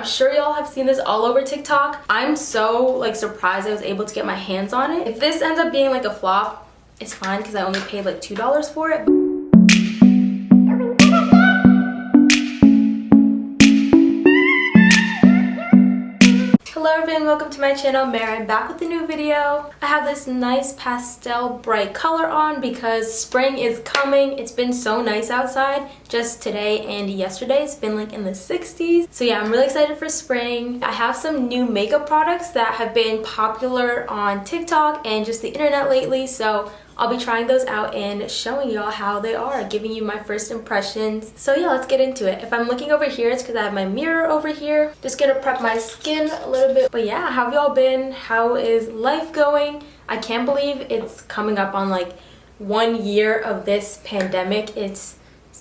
I'm sure y'all have seen this all over TikTok. I'm so like surprised I was able to get my hands on it. If this ends up being like a flop, it's fine because I only paid like $2 for it. Hello everyone, welcome to my channel. Mary. I'm back with a new video. I have this nice pastel bright color on because spring is coming. It's been so nice outside just today and yesterday. It's been like in the 60s. So yeah, I'm really excited for spring. I have some new makeup products that have been popular on TikTok and just the internet lately. So I'll be trying those out and showing y'all how they are, giving you my first impressions. So yeah, let's get into it. If I'm looking over here, it's because I have my mirror over here. Just gonna prep my skin a little bit. But yeah, how have y'all been? How is life going? I can't believe it's coming up on like 1 year of this pandemic. It's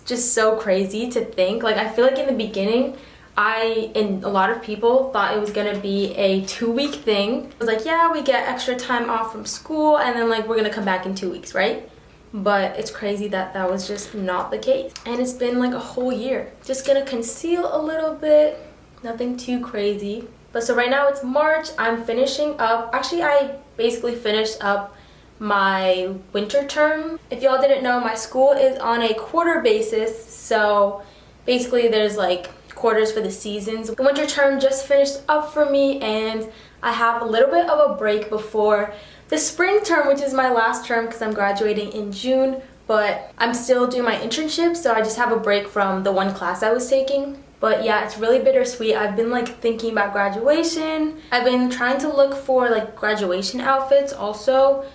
just so crazy to think. Like, I feel like in the beginning, and a lot of people thought it was gonna be a 2-week thing. It was like, yeah, we get extra time off from school and then like we're gonna come back in 2 weeks, right? But it's crazy that that was just not the case. And it's been like a whole year. Just gonna conceal a little bit, nothing too crazy. But so right now it's March, I'm finishing up, actually I basically finished up my winter term. If y'all didn't know, my school is on a quarter basis, so basically there's like quarters for the seasons. The winter term just finished up for me and I have a little bit of a break before the spring term, which is my last term because I'm graduating in June, but I'm still doing my internship, so I just have a break from the one class I was taking. But yeah, it's really bittersweet. I've been like thinking about graduation. I've been trying to look for like graduation outfits also.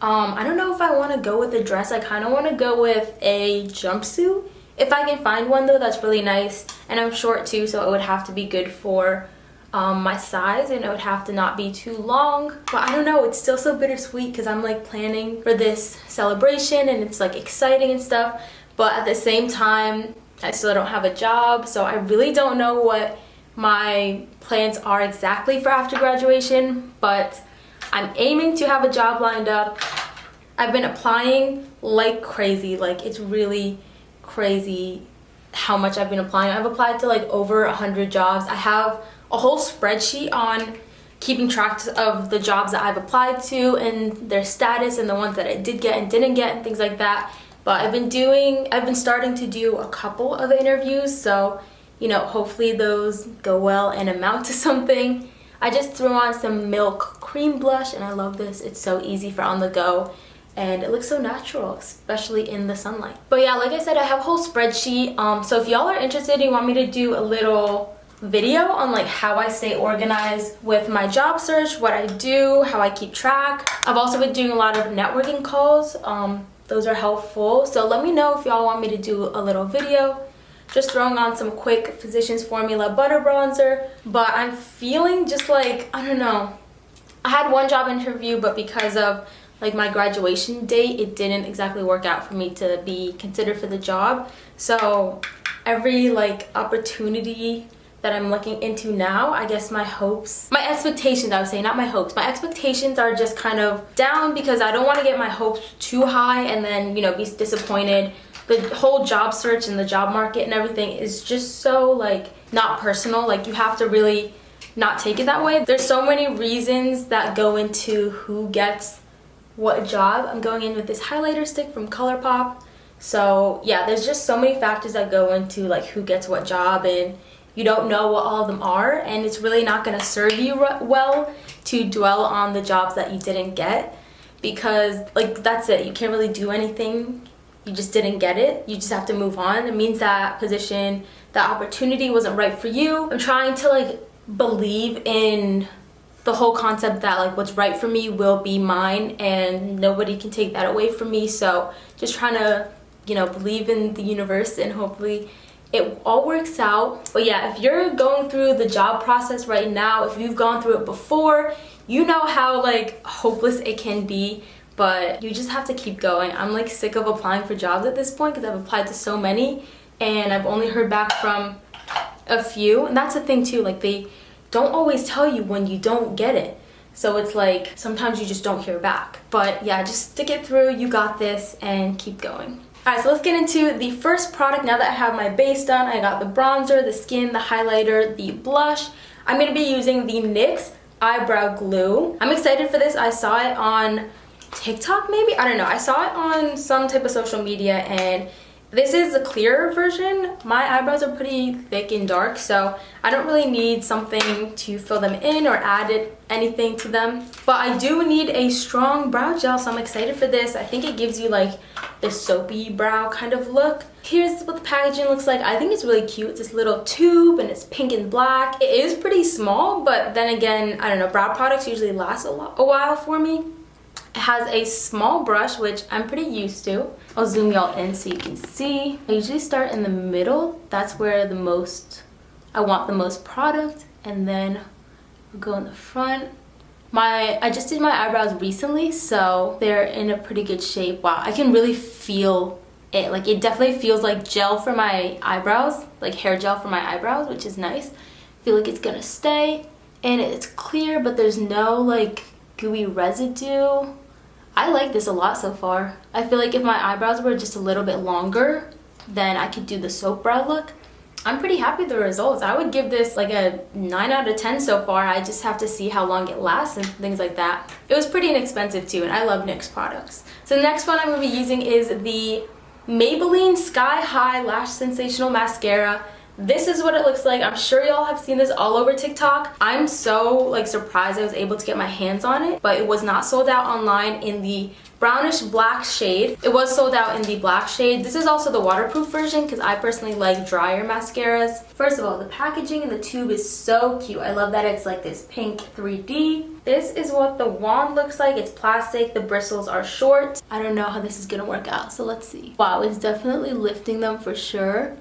I don't know if I want to go with a dress. I kind of want to go with a jumpsuit. If I can find one though, that's really nice. And I'm short too, so it would have to be good for my size and it would have to not be too long. But I don't know, it's still so bittersweet because I'm like planning for this celebration and it's like exciting and stuff. But at the same time, I still don't have a job, so I really don't know what my plans are exactly for after graduation, but I'm aiming to have a job lined up. I've been applying like crazy. Like, it's really crazy how much I've been applying. I've applied to like over 100 jobs. I have a whole spreadsheet on keeping track of the jobs that I've applied to and their status and the ones that I did get and didn't get and things like that. But I've been starting to do a couple of interviews, so you know, hopefully those go well and amount to something. I just threw on some Milk cream blush and I love this. It's so easy for on the go and it looks so natural, especially in the sunlight. But yeah, like I said, I have a whole spreadsheet. So if y'all are interested, you want me to do a little video on like how I stay organized with my job search, what I do, how I keep track. I've also been doing a lot of networking calls. Those are helpful. So let me know if y'all want me to do a little video. Just throwing on some quick Physicians Formula butter bronzer. But I'm feeling just like, I don't know. I had one job interview, but because of like my graduation date, it didn't exactly work out for me to be considered for the job. So every like opportunity that I'm looking into now, I guess my expectations, I would say, not my hopes. My expectations are just kind of down because I don't want to get my hopes too high and then, you know, be disappointed. The whole job search and the job market and everything is just so like not personal. Like, you have to really not take it that way. There's so many reasons that go into who gets what job. I'm going in with this highlighter stick from ColourPop. So yeah, there's just so many factors that go into like who gets what job, and you don't know what all of them are, and it's really not going to serve you well to dwell on the jobs that you didn't get, because like that's it. You can't really do anything. You just didn't get it. You just have to move on. It means that position, that opportunity wasn't right for you. I'm trying to like believe in the whole concept that like what's right for me will be mine and nobody can take that away from me. So just trying to, you know, believe in the universe and hopefully it all works out. But yeah, if you're going through the job process right now, if you've gone through it before, you know how like hopeless it can be, but you just have to keep going. I'm like sick of applying for jobs at this point because I've applied to so many and I've only heard back from a few. And that's the thing too, like they don't always tell you when you don't get it. So it's like sometimes you just don't hear back. But yeah, just stick it through, you got this, and keep going. Alright, so let's get into the first product. Now that I have my base done, I got the bronzer, the skin, the highlighter, the blush. I'm going to be using the NYX Eyebrow Glue. I'm excited for this. I saw it on TikTok maybe? I don't know. I saw it on some type of social media, and this is a clearer version. My eyebrows are pretty thick and dark, so I don't really need something to fill them in or add anything to them. But I do need a strong brow gel, so I'm excited for this. I think it gives you like this soapy brow kind of look. Here's what the packaging looks like. I think it's really cute. It's this little tube and it's pink and black. It is pretty small, but then again, I don't know, brow products usually last a while for me. It has a small brush, which I'm pretty used to. I'll zoom y'all in so you can see. I usually start in the middle. That's where I want the most product, and then I'll go in the front. I just did my eyebrows recently, so they're in a pretty good shape. Wow, I can really feel it. Like, it definitely feels like gel for my eyebrows, like hair gel for my eyebrows, which is nice. I feel like it's gonna stay, and it's clear, but there's no like gooey residue. I like this a lot so far. I feel like if my eyebrows were just a little bit longer, then I could do the soap brow look. I'm pretty happy with the results. I would give this like a 9 out of 10 so far. I just have to see how long it lasts and things like that. It was pretty inexpensive too, and I love NYX products. So the next one I'm going to be using is the Maybelline Sky High Lash Sensational Mascara. This is what it looks like. I'm sure y'all have seen this all over TikTok. I'm so like surprised I was able to get my hands on it, but it was not sold out online in the brownish black shade. It was sold out in the black shade. This is also the waterproof version because I personally like drier mascaras. First of all, the packaging in the tube is so cute. I love that it's like this pink 3D. This is what the wand looks like. It's plastic. The bristles are short. I don't know how this is gonna work out, so let's see. Wow, it's definitely lifting them for sure.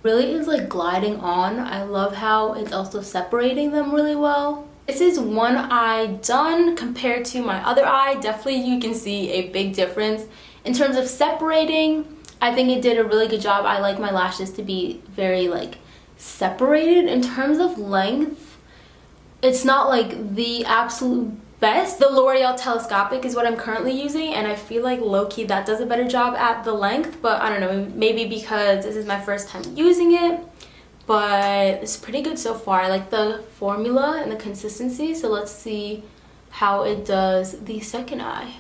Really is like gliding on. I love how it's also separating them really well. This is one eye done compared to my other eye. Definitely you can see a big difference. In terms of separating, I think it did a really good job. I like my lashes to be very like separated. In terms of length, it's not like the absolute best. The L'Oreal Telescopic is what I'm currently using, and I feel like low-key that does a better job at the length, but I don't know, maybe because this is my first time using it, but it's pretty good so far. I like the formula and the consistency, so let's see how it does the second eye.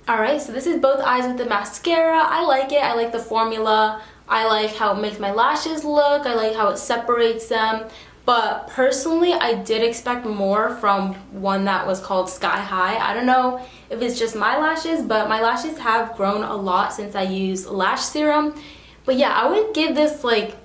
Alright, so this is both eyes with the mascara. I like it. I like the formula. I like how it makes my lashes look. I like how it separates them. But personally, I did expect more from one that was called Sky High. I don't know if it's just my lashes, but my lashes have grown a lot since I used lash serum. But yeah, I would give this like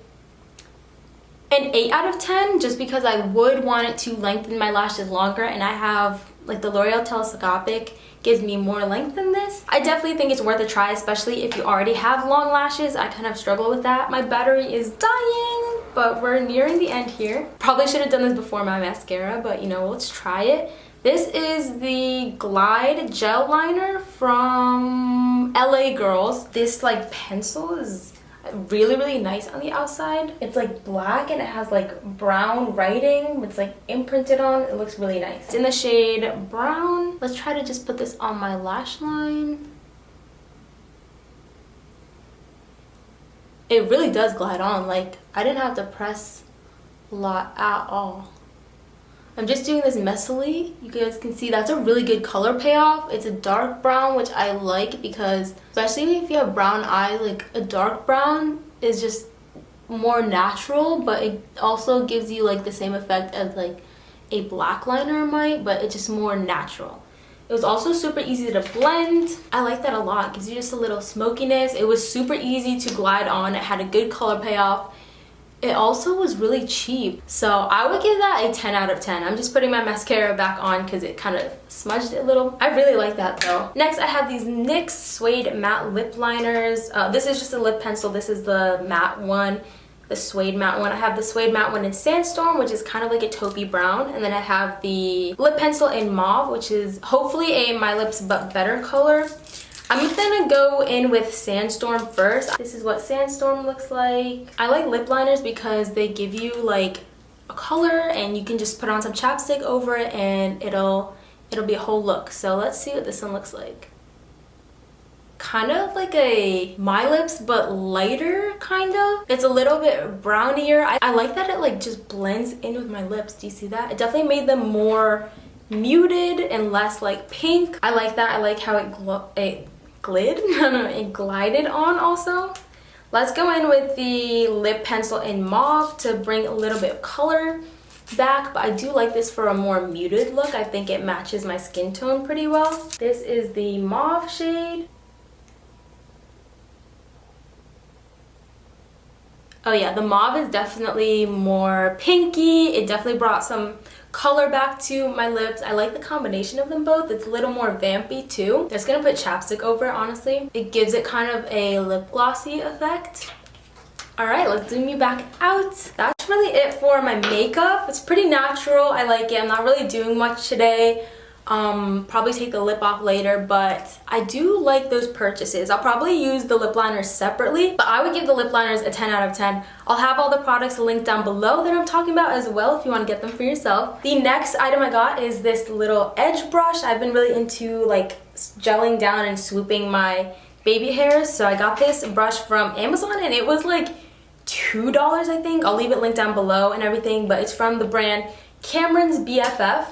an 8 out of 10 just because I would want it to lengthen my lashes longer, and I have like the L'Oreal Telescopic gives me more length than this. I definitely think it's worth a try, especially if you already have long lashes. I kind of struggle with that. My battery is dying, but we're nearing the end here. Probably should have done this before my mascara, but you know, let's try it. This is the Glide Gel Liner from LA Girls. This like pencil is really nice on the outside. It's like black and it has like brown writing. It's like imprinted on. It looks really nice. It's in the shade brown. Let's try to just put this on my lash line. It really does glide on. Like, I didn't have to press a lot at all. I'm just doing this messily. You guys can see that's a really good color payoff. It's a dark brown, which I like because especially if you have brown eyes, like a dark brown is just more natural, but it also gives you like the same effect as like a black liner might, but it's just more natural. It was also super easy to blend. I like that a lot. It gives you just a little smokiness. It was super easy to glide on. It had a good color payoff. It also was really cheap, so I would give that a 10 out of 10. I'm just putting my mascara back on because it kind of smudged it a little. I really like that though. Next, I have these NYX Suede Matte Lip Liners. This is just a lip pencil. This is the matte one, the suede matte one. I have the suede matte one in Sandstorm, which is kind of like a taupey brown, and then I have the lip pencil in Mauve, which is hopefully a My Lips But Better color. I'm gonna go in with Sandstorm first. This is what Sandstorm looks like. I like lip liners because they give you like a color and you can just put on some chapstick over it and it'll it'll be a whole look. So let's see what this one looks like. Kind of like a My Lips, but lighter, kind of. It's a little bit brownier. I like that it like just blends in with my lips. Do you see that? It definitely made them more muted and less like pink. I like that. I like how it glided on also. Let's go in with the lip pencil in mauve to bring a little bit of color back, but I do like this for a more muted look. I think it matches my skin tone pretty well. This is the mauve shade. Oh yeah, the mauve is definitely more pinky. It definitely brought some color back to my lips. I like the combination of them both. It's a little more vampy too. Just gonna put chapstick over it, honestly. It gives it kind of a lip glossy effect. All right, let's zoom you back out. That's really it for my makeup. It's pretty natural. I like it. I'm not really doing much today. Probably take the lip off later, but I do like those purchases. I'll probably use the lip liners separately, but I would give the lip liners a 10 out of 10. I'll have all the products linked down below that I'm talking about as well if you want to get them for yourself. The next item I got is this little edge brush. I've been really into like gelling down and swooping my baby hairs, so I got this brush from Amazon and it was like $2, I think. I'll leave it linked down below and everything, but it's from the brand Cameron's BFF.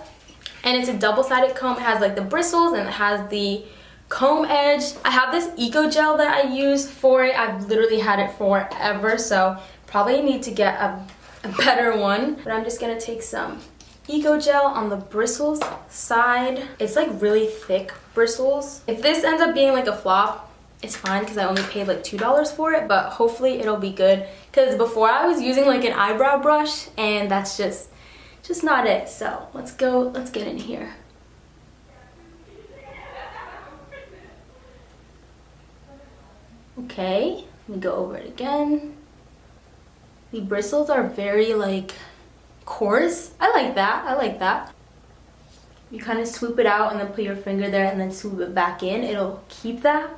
And it's a double-sided comb. It has like the bristles and it has the comb edge. I have this Eco Gel that I use for it. I've literally had it forever, so probably need to get a better one. But I'm just gonna take some Eco Gel on the bristles side. It's like really thick bristles. If this ends up being like a flop, it's fine because I only paid like $2 for it, but hopefully it'll be good. Because before I was using like an eyebrow brush and that's just not it. So let's get in here. Okay, let me go over it again. The bristles are very like coarse. I like that. I like that. You kind of swoop it out and then put your finger there and then swoop it back in. It'll keep that.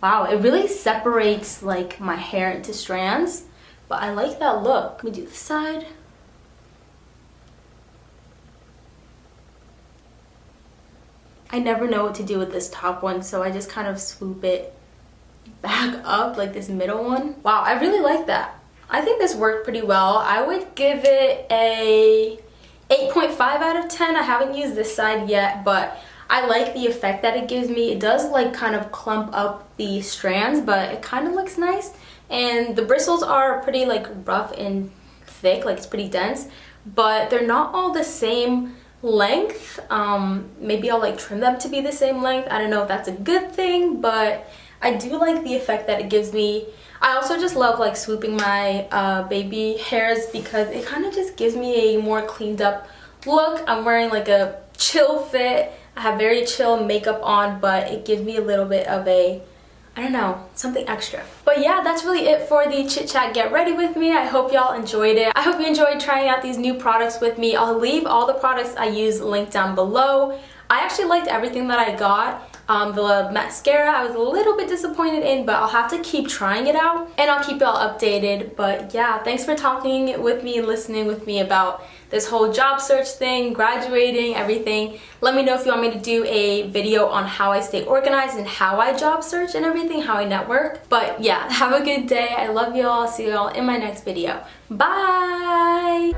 Wow, it really separates like my hair into strands, but I like that look. Let me do this side. I never know what to do with this top one, so I just kind of swoop it back up, like this middle one. Wow, I really like that. I think this worked pretty well. I would give it a 8.5 out of 10. I haven't used this side yet, but I like the effect that it gives me. It does like kind of clump up the strands, but it kind of looks nice. And the bristles are pretty like rough and thick, like it's pretty dense, but they're not all the same length. Maybe I'll like trim them to be the same length. I don't know if that's a good thing, but I do like the effect that it gives me. I also just love like swooping my baby hairs because it kind of just gives me a more cleaned up look. I'm wearing like a chill fit. I have very chill makeup on, but it gives me a little bit of a, I don't know, something extra. But yeah, that's really it for the chit chat get ready with me. I hope y'all enjoyed it. I hope you enjoyed trying out these new products with me. I'll leave all the products I use linked down below. I actually liked everything that I got. The mascara I was a little bit disappointed in, but I'll have to keep trying it out and I'll keep y'all updated. But yeah, thanks for talking with me and listening with me about this whole job search thing, graduating, everything. Let me know if you want me to do a video on how I stay organized and how I job search and everything, how I network. But yeah, have a good day. I love y'all. See y'all in my next video. Bye!